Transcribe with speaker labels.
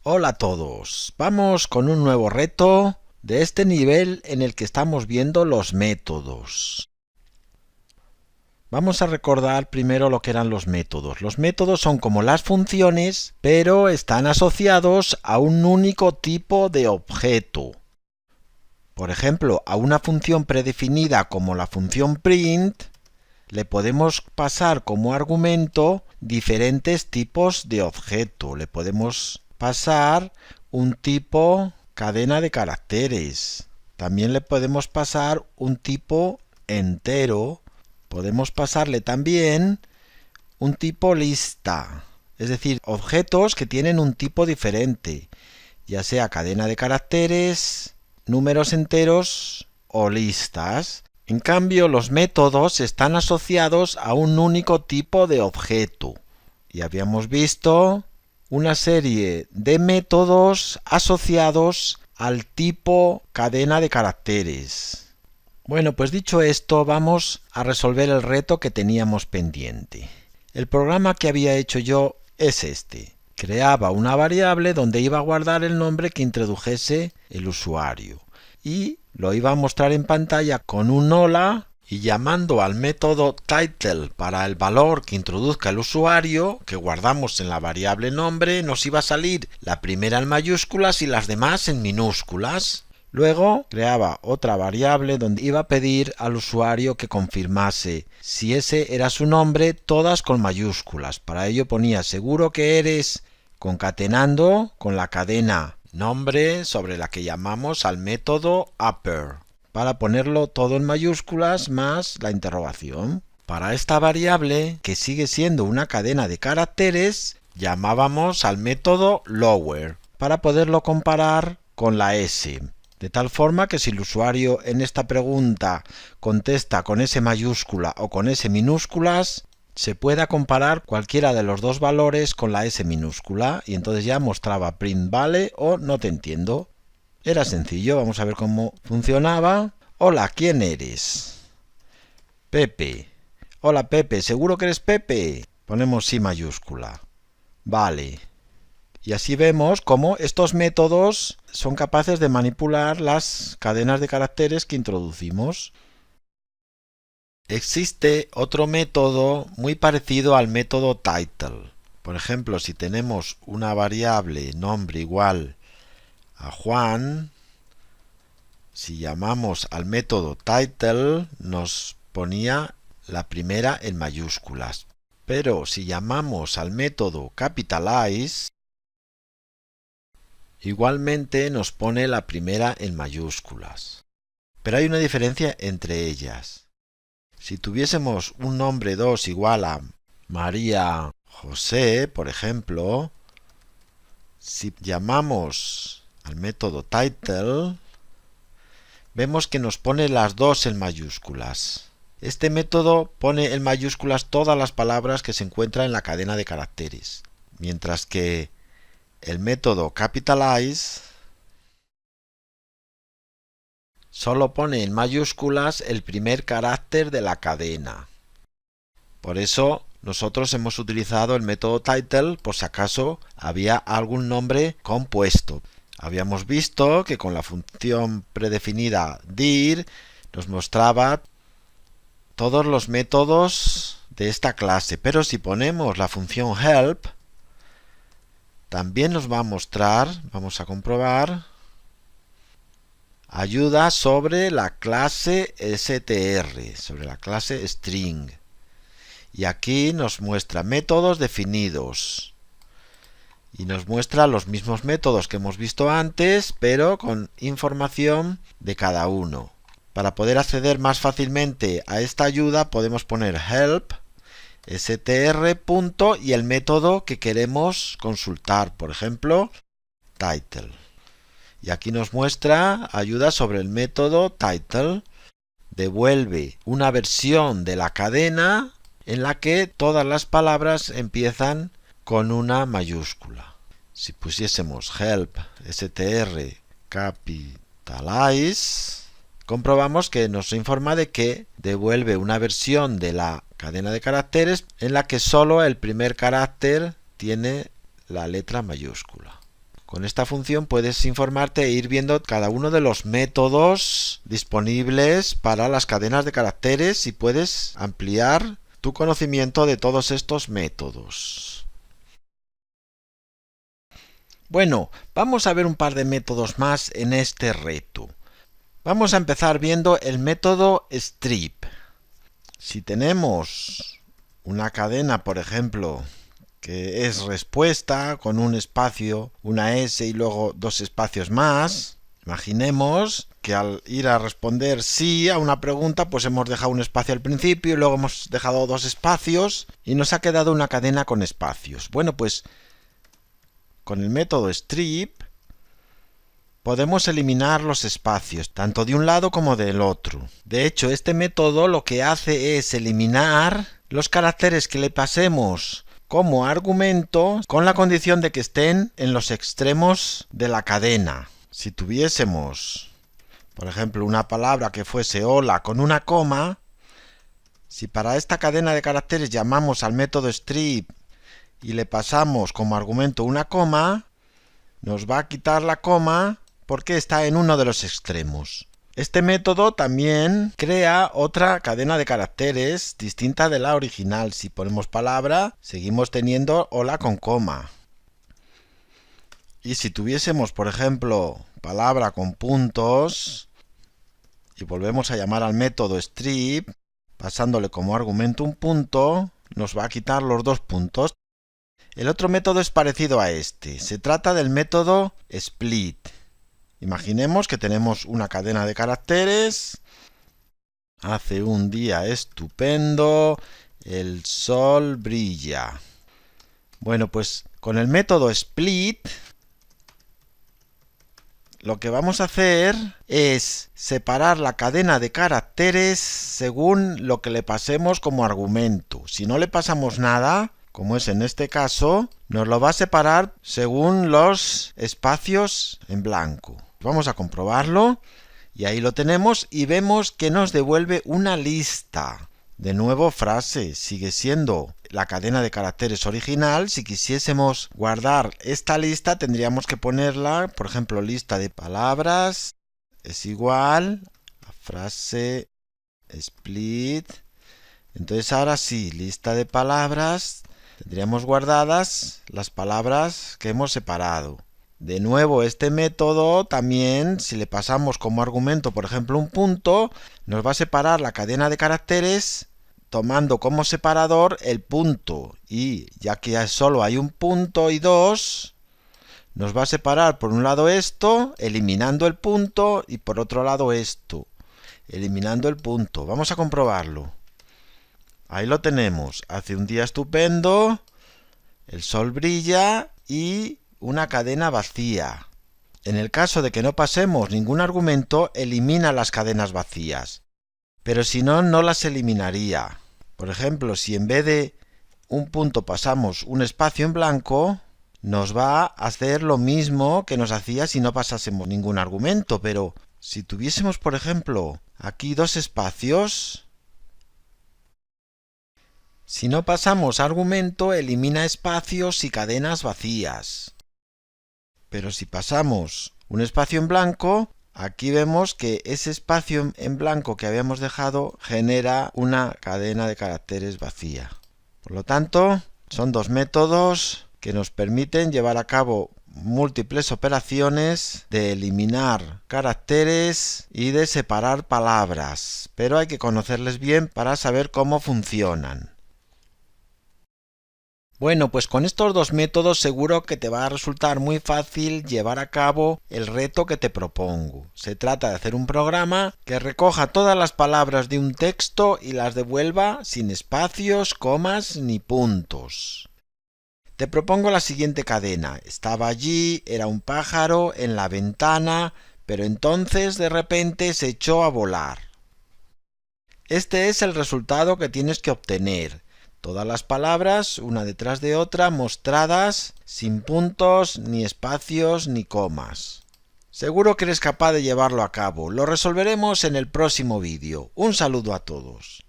Speaker 1: Hola a todos, vamos con un nuevo reto de este nivel en el que estamos viendo los métodos. Vamos a recordar primero lo que eran los métodos. Los métodos son como las funciones, pero están asociados a un único tipo de objeto. Por ejemplo, a una función predefinida como la función print, le podemos pasar como argumento diferentes tipos de objeto. Le podemos pasar un tipo cadena de caracteres. También le podemos pasar un tipo entero. Podemos pasarle también un tipo lista. Es decir, objetos que tienen un tipo diferente, ya sea cadena de caracteres, números enteros o listas. En cambio, los métodos están asociados a un único tipo de objeto. Y habíamos visto una serie de métodos asociados al tipo cadena de caracteres. Bueno, pues dicho esto, vamos a resolver el reto que teníamos pendiente. El programa que había hecho yo es este. Creaba una variable donde iba a guardar el nombre que introdujese el usuario y lo iba a mostrar en pantalla con un hola, y llamando al método title para el valor que introduzca el usuario que guardamos en la variable nombre, nos iba a salir la primera en mayúsculas y las demás en minúsculas. Luego creaba otra variable donde iba a pedir al usuario que confirmase si ese era su nombre, todas con mayúsculas. Para ello ponía seguro que eres, concatenando con la cadena nombre sobre la que llamamos al método upper, para ponerlo todo en mayúsculas más la interrogación. Para esta variable, que sigue siendo una cadena de caracteres, llamábamos al método lower, para poderlo comparar con la S. De tal forma que si el usuario en esta pregunta contesta con S mayúscula o con S minúsculas, se pueda comparar cualquiera de los dos valores con la S minúscula y entonces ya mostraba print vale o no te entiendo. Era sencillo, vamos a ver cómo funcionaba. Hola, ¿quién eres? Pepe. Hola Pepe, ¿seguro que eres Pepe? Ponemos sí mayúscula. Vale. Y así vemos cómo estos métodos son capaces de manipular las cadenas de caracteres que introducimos. Existe otro método muy parecido al método title. Por ejemplo, si tenemos una variable nombre igual a Juan, si llamamos al método title nos ponía la primera en mayúsculas. Pero si llamamos al método capitalize, igualmente nos pone la primera en mayúsculas. Pero hay una diferencia entre ellas. Si tuviésemos un nombre 2 igual a María José, por ejemplo, si llamamos al método title, vemos que nos pone las dos en mayúsculas. Este método pone en mayúsculas todas las palabras que se encuentran en la cadena de caracteres, mientras que el método capitalize solo pone en mayúsculas el primer carácter de la cadena. Por eso nosotros hemos utilizado el método title por si acaso había algún nombre compuesto. Habíamos visto que con la función predefinida dir nos mostraba todos los métodos de esta clase, pero si ponemos la función help también nos va a mostrar, vamos a comprobar, ayuda sobre la clase str, sobre la clase string. Y aquí nos muestra métodos definidos. Y nos muestra los mismos métodos que hemos visto antes, pero con información de cada uno. Para poder acceder más fácilmente a esta ayuda podemos poner help str punto y el método que queremos consultar, por ejemplo, title. Y aquí nos muestra ayuda sobre el método title. Devuelve una versión de la cadena en la que todas las palabras empiezan con una mayúscula. Si pusiésemos help str capitalize, comprobamos que nos informa de que devuelve una versión de la cadena de caracteres en la que solo el primer carácter tiene la letra mayúscula. Con esta función puedes informarte e ir viendo cada uno de los métodos disponibles para las cadenas de caracteres y puedes ampliar tu conocimiento de todos estos métodos. Bueno, vamos a ver un par de métodos más en este reto. Vamos a empezar viendo el método strip. Si tenemos una cadena, por ejemplo, que es respuesta con un espacio, una S y luego dos espacios más, imaginemos que al ir a responder sí a una pregunta, pues hemos dejado un espacio al principio y luego hemos dejado dos espacios y nos ha quedado una cadena con espacios. Bueno, pues con el método strip podemos eliminar los espacios, tanto de un lado como del otro. De hecho, este método lo que hace es eliminar los caracteres que le pasemos como argumento con la condición de que estén en los extremos de la cadena. Si tuviésemos, por ejemplo, una palabra que fuese hola con una coma, si para esta cadena de caracteres llamamos al método strip y le pasamos como argumento una coma, nos va a quitar la coma porque está en uno de los extremos. Este método también crea otra cadena de caracteres distinta de la original. Si ponemos palabra, seguimos teniendo hola con coma. Y si tuviésemos, por ejemplo, palabra con puntos y volvemos a llamar al método strip, pasándole como argumento un punto, nos va a quitar los dos puntos. El otro método es parecido a este. Se trata del método split. Imaginemos que tenemos una cadena de caracteres. Hace un día estupendo, el sol brilla. Bueno, pues con el método split lo que vamos a hacer es separar la cadena de caracteres según lo que le pasemos como argumento. Si no le pasamos nada, como es en este caso, nos lo va a separar según los espacios en blanco. Vamos a comprobarlo y ahí lo tenemos y vemos que nos devuelve una lista. De nuevo, frase, sigue siendo la cadena de caracteres original. Si quisiésemos guardar esta lista, tendríamos que ponerla, por ejemplo, lista de palabras es igual a frase split. Entonces ahora sí, lista de palabras, tendríamos guardadas las palabras que hemos separado. De nuevo, este método también, si le pasamos como argumento, por ejemplo, un punto, nos va a separar la cadena de caracteres tomando como separador el punto. Y ya que solo hay un punto y dos, nos va a separar por un lado esto, eliminando el punto, y por otro lado esto, eliminando el punto. Vamos a comprobarlo. Ahí lo tenemos. Hace un día estupendo, el sol brilla y una cadena vacía. En el caso de que no pasemos ningún argumento, elimina las cadenas vacías. Pero si no, no las eliminaría. Por ejemplo, si en vez de un punto pasamos un espacio en blanco, nos va a hacer lo mismo que nos hacía si no pasásemos ningún argumento. Pero si tuviésemos, por ejemplo, aquí dos espacios, si no pasamos argumento, elimina espacios y cadenas vacías. Pero si pasamos un espacio en blanco, aquí vemos que ese espacio en blanco que habíamos dejado genera una cadena de caracteres vacía. Por lo tanto, son dos métodos que nos permiten llevar a cabo múltiples operaciones de eliminar caracteres y de separar palabras, pero hay que conocerles bien para saber cómo funcionan. Bueno, pues con estos dos métodos seguro que te va a resultar muy fácil llevar a cabo el reto que te propongo. Se trata de hacer un programa que recoja todas las palabras de un texto y las devuelva sin espacios, comas ni puntos. Te propongo la siguiente cadena. Estaba allí, era un pájaro en la ventana, pero entonces de repente se echó a volar. Este es el resultado que tienes que obtener. Todas las palabras, una detrás de otra, mostradas sin puntos, ni espacios, ni comas. Seguro que eres capaz de llevarlo a cabo. Lo resolveremos en el próximo vídeo. Un saludo a todos.